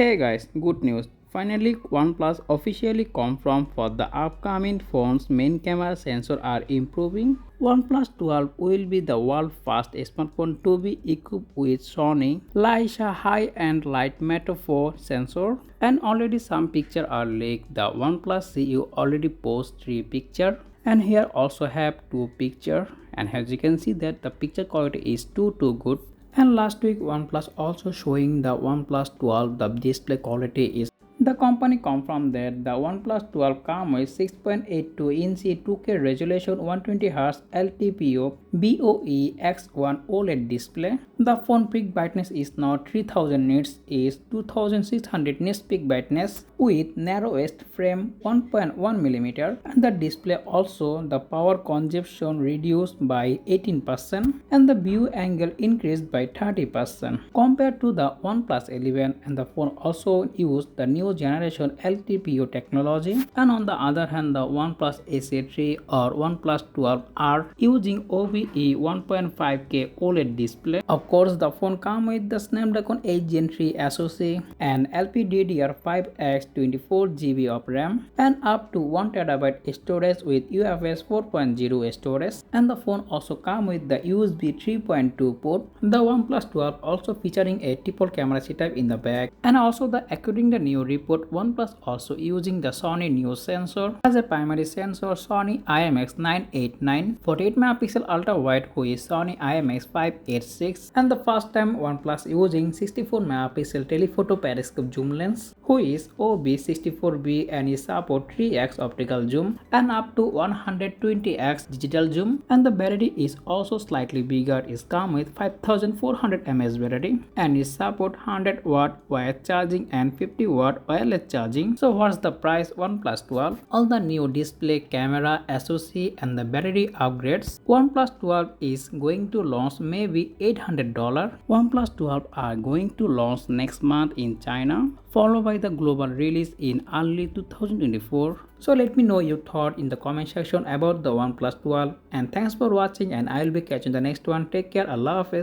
Hey guys, good news. Finally, OnePlus officially confirmed for the upcoming phone's main camera sensor are improving. OnePlus 12 will be the world's first smartphone to be equipped with Sony LYTIA high-end Lite Matter 4 sensor, and already some pictures are leaked. The OnePlus CEO already posted 3 pictures, and here also have 2 pictures, and as you can see that the picture quality is too good. And last week OnePlus also showing the OnePlus 12 the display quality is. The company confirmed that the OnePlus 12 comes with 6.82-inch 2K resolution 120Hz LTPO BOE X1 OLED display. The phone peak brightness is now 3000 nits is 2600 nits peak brightness with narrowest frame 1.1mm, and the display also the power consumption reduced by 18% and the view angle increased by 30% compared to the OnePlus 11, and the phone also used the new generation LTPO technology. And on the other hand, the OnePlus SA3 or OnePlus 12 are using OVE 1.5K OLED display. Of course, the phone comes with the Snapdragon 8 Gen 3 SoC and LPDDR5X 24GB of RAM and up to 1TB storage with UFS 4.0 storage, and the phone also comes with the USB 3.2 port. The OnePlus 12 also featuring a triple camera setup in the back, and also according to the new report, OnePlus also using the Sony new sensor as a primary sensor, Sony IMX989 48MP ultra wide who is Sony IMX586, and the first time OnePlus using 64MP telephoto periscope zoom lens who is OB64B and is support 3x optical zoom and up to 120x digital zoom, and the battery is also slightly bigger. It comes with 5400 mAh battery and is support 100W wired charging and 50W wireless charging. So what's the price OnePlus 12? All the new display, camera, SoC and the battery upgrades. OnePlus 12 is going to launch maybe $800. OnePlus 12 are going to launch next month in China, followed by the global release in early 2024. So let me know your thought in the comment section about the OnePlus 12, and thanks for watching, and I will be catching the next one. Take care. Allah Hafiz.